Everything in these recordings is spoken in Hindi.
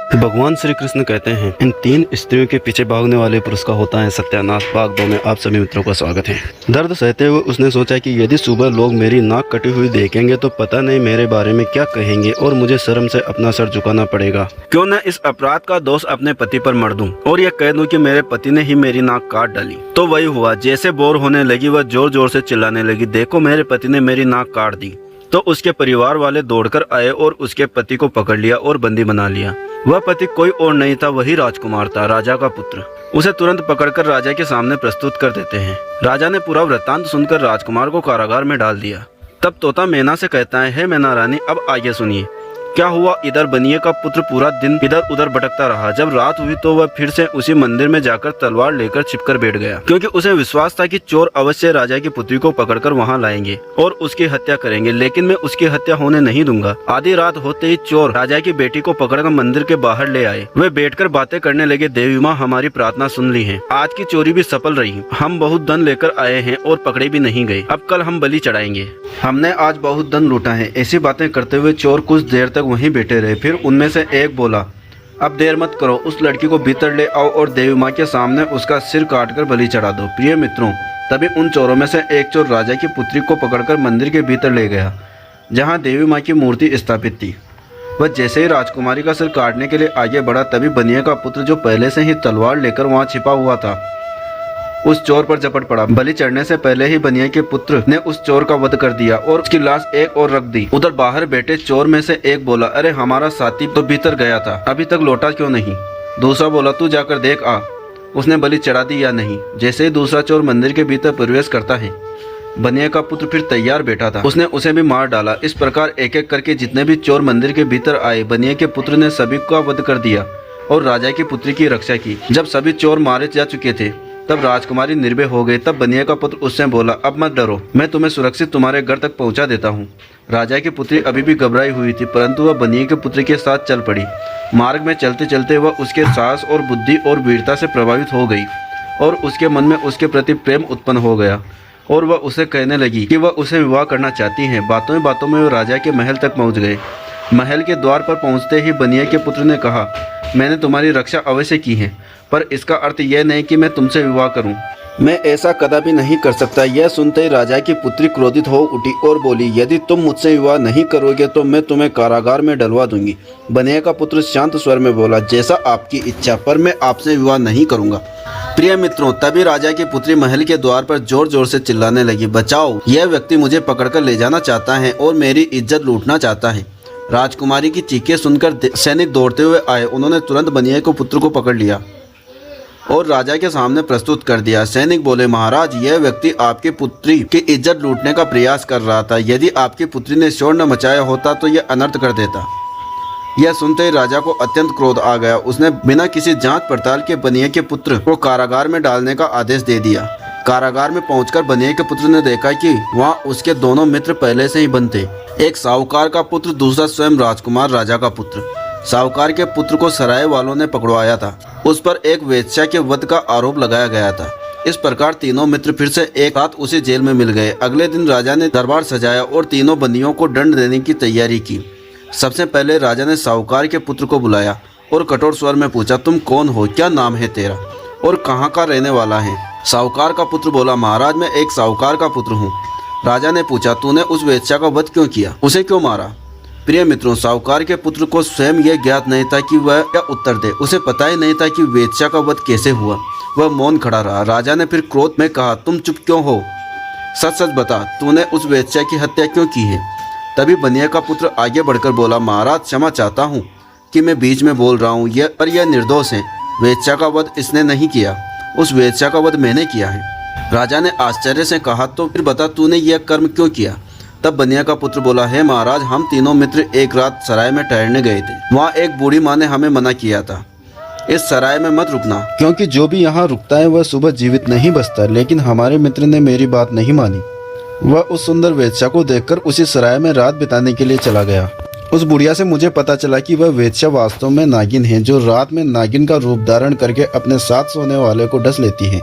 भगवान श्री कृष्ण कहते हैं, इन 3 स्त्रियों के पीछे भागने वाले पुरुष का होता है सत्यानाश। भाग 2 में आप सभी मित्रों का स्वागत है। दर्द सहते हुए उसने सोचा कि यदि सुबह लोग मेरी नाक कटी हुई देखेंगे तो पता नहीं मेरे बारे में क्या कहेंगे और मुझे शर्म से अपना सर झुकाना पड़ेगा। क्यों न इस अपराध का दोष अपने पति पर मढ़ दूं और ये कह दूं कि मेरे पति ने ही मेरी नाक काट डाली। तो वही हुआ। जैसे बोर होने लगी वह जोर जोर से चिल्लाने लगी, देखो मेरे पति ने मेरी नाक काट दी। तो उसके परिवार वाले दौड़कर आए और उसके पति को पकड़ लिया और बंदी बना लिया। वह पति कोई और नहीं था, वही राजकुमार था, राजा का पुत्र। उसे तुरंत पकड़कर राजा के सामने प्रस्तुत कर देते हैं। राजा ने पूरा वृत्तांत सुनकर राजकुमार को कारागार में डाल दिया। तब तोता मैना से कहता है, हे मैना रानी, अब आगे सुनिए क्या हुआ। इधर बनिए का पुत्र पूरा दिन इधर उधर भटकता रहा। जब रात हुई तो वह फिर से उसी मंदिर में जाकर तलवार लेकर छिपकर बैठ गया, क्योंकि उसे विश्वास था कि चोर अवश्य राजा की पुत्री को पकड़कर वहां लाएंगे और उसकी हत्या करेंगे, लेकिन मैं उसकी हत्या होने नहीं दूंगा। आधी रात होते ही चोर राजा की बेटी को पकड़कर मंदिर के बाहर ले आए। वे बैठकर बातें करने लगे, देवी माँ हमारी प्रार्थना सुन ली है, आज की चोरी भी सफल रही। हम बहुत धन लेकर आए हैं और पकड़े भी नहीं गए। अब कल हम बलि चढ़ाएंगे। हमने आज बहुत धन लूटा है। ऐसी बातें करते हुए चोर कुछ देर तक वहीं बैठे रहे। फिर उनमें से एक बोला, अब देर मत करो, उस लड़की को भीतर ले आओ और देवी माँ के सामने उसका सिर काटकर बलि चढ़ा दो। प्रिय मित्रों, तभी उन चोरों में से एक चोर राजा की पुत्री को पकड़कर मंदिर के भीतर ले गया, जहाँ देवी माँ की मूर्ति स्थापित थी। वह जैसे ही राजकुमारी का सिर काटने के लिए आगे बढ़ा, तभी बनिया का पुत्र जो पहले से ही तलवार लेकर वहाँ छिपा हुआ था, उस चोर पर झपट पड़ा। बलि चढ़ने से पहले ही बनिया के पुत्र ने उस चोर का वध कर दिया और उसकी लाश एक और रख दी। उधर बाहर बैठे चोर में से एक बोला, अरे हमारा साथी तो भीतर गया था, अभी तक लौटा क्यों नहीं। दूसरा बोला, तू जाकर देख आ, उसने बलि चढ़ा दी या नहीं। जैसे ही दूसरा चोर मंदिर के भीतर प्रवेश करता है, बनिया का पुत्र फिर तैयार बैठा था, उसने उसे भी मार डाला। इस प्रकार एक एक करके जितने भी चोर मंदिर के भीतर आए, बनिया के पुत्र ने सभी का वध कर दिया और राजा की पुत्री की रक्षा की। जब सभी चोर मारे जा चुके थे, तब राजकुमारी निर्भय हो गई। तब बनिया का पुत्र उससे बोला, अब मत डरो, मैं तुम्हें सुरक्षित तुम्हारे घर तक पहुंचा देता हूं। राजा की पुत्री अभी भी घबराई हुई थी, परंतु वह बनिया के पुत्र के साथ चल पड़ी। मार्ग में चलते चलते वह उसके साहस और बुद्धि और वीरता से प्रभावित हो गई और उसके मन में उसके प्रति प्रेम उत्पन्न हो गया और वह उसे कहने लगी कि वह उसे विवाह करना चाहती है। बातों में वह राजा के महल तक पहुँच गए। महल के द्वार पर पहुँचते ही बनिया के पुत्र ने कहा, मैंने तुम्हारी रक्षा अवश्य की है, पर इसका अर्थ यह नहीं कि मैं तुमसे विवाह करूं। मैं ऐसा कदापि नहीं कर सकता। यह सुनते ही राजा की पुत्री क्रोधित हो उठी और बोली, यदि तुम मुझसे विवाह नहीं करोगे तो मैं तुम्हें कारागार में डलवा दूंगी। बनिया का पुत्र शांत स्वर में बोला, जैसा आपकी इच्छा, पर मैं आपसे विवाह नहीं करूंगा। प्रिय मित्रों, तभी राजा की पुत्री महल के द्वार पर जोर जोर से चिल्लाने लगी, बचाओ, यह व्यक्ति मुझे पकड़कर ले जाना चाहता है और मेरी इज्जत लूटना चाहता है। राजकुमारी की चीखें सुनकर सैनिक दौड़ते हुए आए। उन्होंने तुरंत बनिया को पुत्र को पकड़ लिया और राजा के सामने प्रस्तुत कर दिया। सैनिक बोले, महाराज, यह व्यक्ति आपकी पुत्री की इज्जत लूटने का प्रयास कर रहा था। यदि आपकी पुत्री ने शोर न मचाया होता तो यह अनर्थ कर देता। यह सुनते ही राजा को अत्यंत क्रोध आ गया। उसने बिना किसी जांच पड़ताल के बनिया के पुत्र को कारागार में डालने का आदेश दे दिया। कारागार में पहुंचकर बनिया के पुत्र ने देखा कि वहां उसके दोनों मित्र पहले से ही बंद थे, एक साहूकार का पुत्र, दूसरा स्वयं राजकुमार राजा का पुत्र। साहूकार के पुत्र को सराय वालों ने पकड़वाया था, उस पर एक वेश्या के वध का आरोप लगाया गया था। इस प्रकार तीनों मित्र फिर से एक साथ उसी जेल में मिल गए। अगले दिन राजा ने दरबार सजाया और तीनों बंदियों को दंड देने की तैयारी की। सबसे पहले राजा ने साहूकार के पुत्र को बुलाया और कठोर स्वर में पूछा, तुम कौन हो, क्या नाम है तेरा और कहाँ का रहने वाला है। साहूकार का पुत्र बोला, महाराज, मैं एक साहूकार का पुत्र हूँ। राजा ने पूछा, तूने उस वेश्या का वध क्यों किया, उसे क्यों मारा। प्रिय मित्रों, साहूकार के पुत्र को स्वयं यह ज्ञात नहीं था कि वह क्या उत्तर दे। उसे पता ही नहीं था कि वेश्या का वध कैसे हुआ। वह मौन खड़ा रहा। राजा ने फिर क्रोध में कहा, तुम चुप क्यों हो, सच सच बता, तूने उस वेश्या की हत्या क्यों की है। तभी बनिया का पुत्र आगे बढ़कर बोला, महाराज, क्षमा चाहता हूँ कि मैं बीच में बोल रहा हूँ, पर यह निर्दोष है। वेश्या का वध इसने नहीं किया, उस वेश्या का वध मैंने किया है। राजा ने आश्चर्य से कहा, तो फिर बता, तूने यह कर्म क्यों किया। तब बनिया का पुत्र बोला, हे महाराज, हम तीनों मित्र एक रात सराय में ठहरने गए थे। वहाँ एक बूढ़ी माँ ने हमें मना किया था, इस सराय में मत रुकना, क्योंकि जो भी यहाँ रुकता है वह सुबह जीवित नहीं बचता। लेकिन हमारे मित्र ने मेरी बात नहीं मानी। वह उस सुंदर वेश्या को देखकर उसी सराय में रात बिताने के लिए चला गया। उस बुढ़िया से मुझे पता चला कि वह वेश्या वास्तव में नागिन है, जो रात में नागिन का रूप धारण करके अपने साथ सोने वाले को डस लेती है।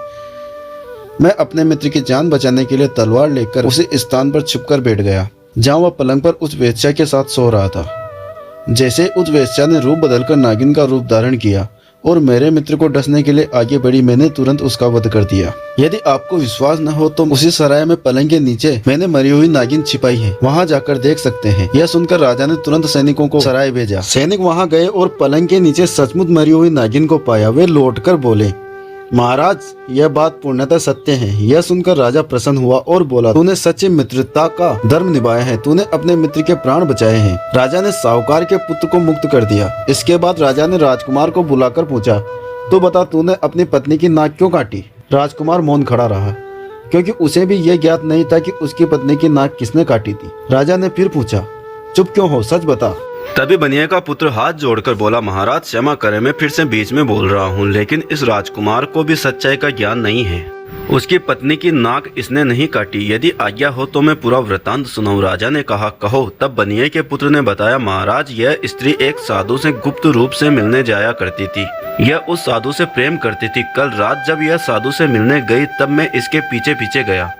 मैं अपने मित्र की जान बचाने के लिए तलवार लेकर उसी स्थान पर छुपकर बैठ गया जहां वह पलंग पर उस वेश्या के साथ सो रहा था। जैसे उस वेश्या ने रूप बदलकर नागिन का रूप धारण किया और मेरे मित्र को डसने के लिए आगे बढ़ी, मैंने तुरंत उसका वध कर दिया। यदि आपको विश्वास न हो तो उसी सराय में पलंग के नीचे मैंने मरी हुई नागिन छिपाई है, वहाँ जाकर देख सकते हैं। यह सुनकर राजा ने तुरंत सैनिकों को सराय भेजा। सैनिक वहाँ गए और पलंग के नीचे सचमुच मरी हुई नागिन को पाया। वे लौटकर बोले, महाराज यह बात पूर्णतः सत्य है। यह सुनकर राजा प्रसन्न हुआ और बोला, तूने सच्ची मित्रता का धर्म निभाया है, तूने अपने मित्र के प्राण बचाए हैं। राजा ने साहूकार के पुत्र को मुक्त कर दिया। इसके बाद राजा ने राजकुमार को बुलाकर पूछा, तो बता तूने अपनी पत्नी की नाक क्यों काटी? राजकुमार मौन खड़ा रहा, क्योंकि उसे भी यह ज्ञात नहीं था कि उसकी पत्नी की नाक किसने काटी थी। राजा ने फिर पूछा, चुप क्यों हो, सच बता। तभी बनिया का पुत्र हाथ जोड़कर बोला, महाराज क्षमा करें, मैं फिर से बीच में बोल रहा हूँ, लेकिन इस राजकुमार को भी सच्चाई का ज्ञान नहीं है। उसकी पत्नी की नाक इसने नहीं काटी। यदि आज्ञा हो तो मैं पूरा वृतांत सुनाऊं। राजा ने कहा, कहो। तब बनिया के पुत्र ने बताया, महाराज यह स्त्री एक साधु से गुप्त रूप से मिलने जाया करती थी। यह उस साधु से प्रेम करती थी। कल रात जब यह साधु से मिलने गई तब मैं इसके पीछे पीछे गया।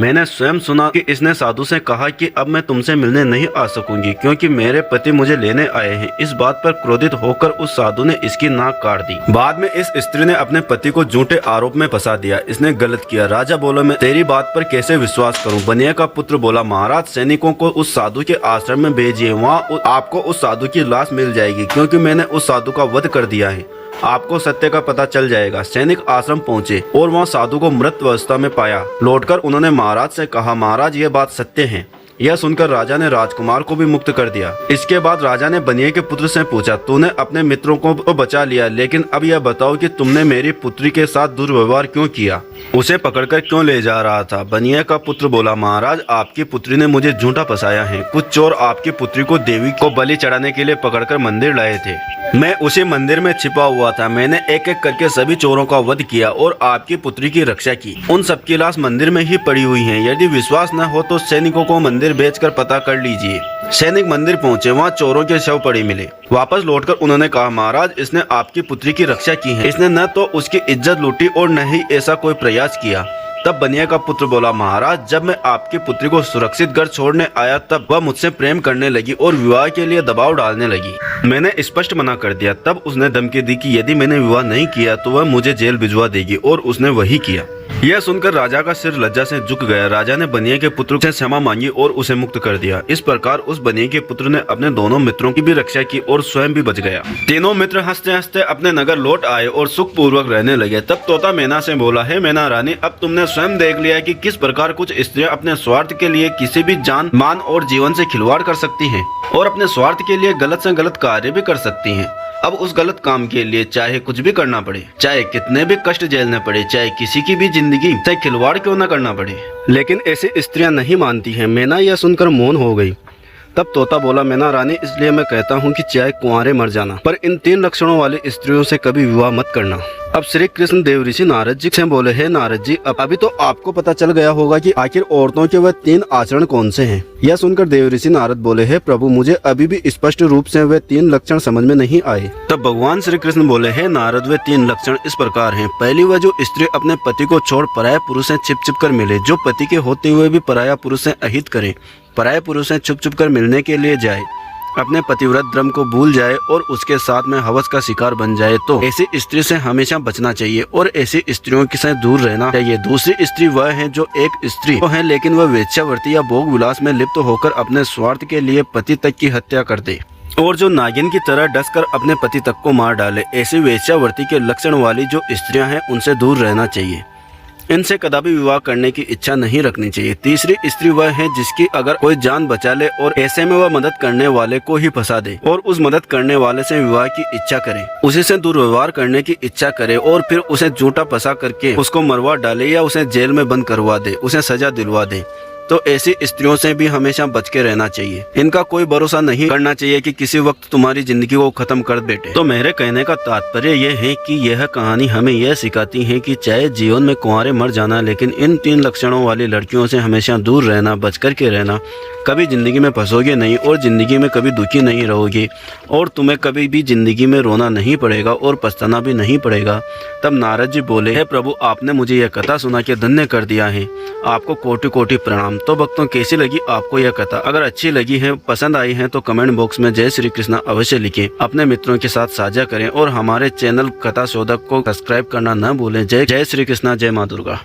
मैंने स्वयं सुना कि इसने साधु से कहा कि अब मैं तुमसे मिलने नहीं आ सकूंगी, क्योंकि मेरे पति मुझे लेने आए हैं। इस बात पर क्रोधित होकर उस साधु ने इसकी नाक काट दी। बाद में इस स्त्री ने अपने पति को झूठे आरोप में फंसा दिया। इसने गलत किया। राजा बोला, मैं तेरी बात पर कैसे विश्वास करूं? बनिया का पुत्र बोला, महाराज सैनिकों को उस साधु के आश्रम में भेजिए, वहाँ आपको उस साधु की लाश मिल जाएगी, क्योंकि मैंने उस साधु का वध कर दिया है। आपको सत्य का पता चल जाएगा। सैनिक आश्रम पहुंचे और वहां साधु को मृत अवस्था में पाया। लौटकर उन्होंने महाराज से कहा, महाराज ये बात सत्य है। यह सुनकर राजा ने राजकुमार को भी मुक्त कर दिया। इसके बाद राजा ने बनिया के पुत्र से पूछा, तूने अपने मित्रों को तो बचा लिया, लेकिन अब यह बताओ कि तुमने मेरी पुत्री के साथ दुर्व्यवहार क्यों किया? उसे पकड़कर क्यों ले जा रहा था? बनिया का पुत्र बोला, महाराज आपकी पुत्री ने मुझे झूठा फंसाया है। कुछ चोर आपकी पुत्री को देवी को बलि चढ़ाने के लिए पकड़कर मंदिर लाए थे। मैं उसी मंदिर में छिपा हुआ था। मैंने एक एक करके सभी चोरों का वध किया और आपकी पुत्री की रक्षा की। उन सबकी लाश मंदिर में ही पड़ी हुई है। यदि विश्वास न हो तो सैनिकों को मंदिर बेचकर पता कर लीजिए। सैनिक मंदिर पहुंचे, वहां चोरों के शव पड़े मिले। वापस लौटकर उन्होंने कहा, महाराज इसने आपकी पुत्री की रक्षा की है। इसने न तो उसकी इज्जत लूटी और न ही ऐसा कोई प्रयास किया। तब बनिया का पुत्र बोला, महाराज जब मैं आपकी पुत्री को सुरक्षित घर छोड़ने आया तब वह मुझसे प्रेम करने लगी और विवाह के लिए दबाव डालने लगी। मैंने स्पष्ट मना कर दिया। तब उसने धमकी दी कि यदि मैंने विवाह नहीं किया तो वह मुझे जेल भिजवा देगी, और उसने वही किया। यह सुनकर राजा का सिर लज्जा से झुक गया। राजा ने बनिया के पुत्र से क्षमा मांगी और उसे मुक्त कर दिया। इस प्रकार उस बनिया के पुत्र ने अपने दोनों मित्रों की भी रक्षा की और स्वयं भी बच गया। तीनों मित्र हंसते हंसते अपने नगर लौट आए और सुख पूर्वक रहने लगे। तब तोता मैना से बोला, हे मैना रानी, अब तुमने स्वयं देख लिया कि किस प्रकार कुछ स्त्रियां अपने स्वार्थ के लिए किसी भी जान, मान और जीवन से खिलवाड़ कर सकती हैं और अपने स्वार्थ के लिए गलत से गलत कार्य भी कर सकती हैं। अब उस गलत काम के लिए चाहे कुछ भी करना पड़े, चाहे कितने भी कष्ट झेलने पड़े, चाहे किसी की भी जिंदगी से खिलवाड़ क्यों न करना पड़े, लेकिन ऐसी स्त्रियां नहीं मानती हैं। मैना यह सुनकर मौन हो गई। तब तोता बोला, मैना रानी, इसलिए मैं कहता हूँ कि चाहे कुंवारे मर जाना, पर इन 3 लक्षणों वाली स्त्रियों से कभी विवाह मत करना। अब श्री कृष्ण देव ऋषि नारद जी से बोले, हे नारद जी, अभी तो आपको पता चल गया होगा कि आखिर औरतों के वह 3 आचरण कौन से हैं। यह सुनकर देव ऋषि नारद बोले, हे प्रभु, मुझे अभी भी स्पष्ट रूप से वे 3 लक्षण समझ में नहीं आए। तब भगवान श्री कृष्ण बोले, हे नारद, वे 3 लक्षण इस प्रकार हैं। पहली, वह जो स्त्री अपने पति को छोड़ पराये पुरुष से छिप छिप कर मिले, जो पति के होते हुए भी पराया पुरुष से अहित करे, पराये पुरुष से छुप छुप कर मिलने के लिए जाए, अपने पतिव्रत धर्म को भूल जाए और उसके साथ में हवस का शिकार बन जाए, तो ऐसी स्त्री से हमेशा बचना चाहिए और ऐसी स्त्रियों से दूर रहना चाहिए। दूसरी स्त्री वह है जो एक स्त्री तो है लेकिन वह वेश्यावृत्ति या भोग विलास में लिप्त होकर अपने स्वार्थ के लिए पति तक की हत्या कर दे और जो नागिन की तरह डसकर अपने पति तक को मार डाले। ऐसी वेश्यावृत्ति के लक्षण वाली जो स्त्रियां हैं उनसे दूर रहना चाहिए। इनसे कदापि विवाह करने की इच्छा नहीं रखनी चाहिए। तीसरी स्त्री वह है जिसकी अगर कोई जान बचा ले और ऐसे में वह मदद करने वाले को ही फंसा दे और उस मदद करने वाले से विवाह की इच्छा करे, उसी से दुर्व्यवहार करने की इच्छा करे और फिर उसे झूठा फंसा करके उसको मरवा डाले या उसे जेल में बंद करवा दे, उसे सजा दिलवा दे। तो ऐसी स्त्रियों से भी हमेशा बच के रहना चाहिए। इनका कोई भरोसा नहीं करना चाहिए कि किसी वक्त तुम्हारी जिंदगी को खत्म कर बैठे। तो मेरे कहने का तात्पर्य यह है कि यह कहानी हमें यह सिखाती है कि चाहे जीवन में कुंवारे मर जाना, लेकिन इन 3 लक्षणों वाली लड़कियों से हमेशा दूर रहना, बच कर के रहना। कभी जिंदगी में फंसोगे नहीं और जिंदगी में कभी दुखी नहीं रहोगे और तुम्हें कभी भी जिंदगी में रोना नहीं पड़ेगा और पछताना भी नहीं पड़ेगा। तब नारद जी बोले, हे प्रभु, आपने मुझे यह कथा सुना के धन्य कर दिया है। आपको कोटि कोटि प्रणाम। राम। तो भक्तों, कैसी लगी आपको यह कथा? अगर अच्छी लगी है, पसंद आई है तो कमेंट बॉक्स में जय श्री कृष्णा अवश्य लिखें, अपने मित्रों के साथ साझा करें और हमारे चैनल कथा शोधक को सब्सक्राइब करना न भूलें। जय श्री कृष्णा, जय माँ दुर्गा।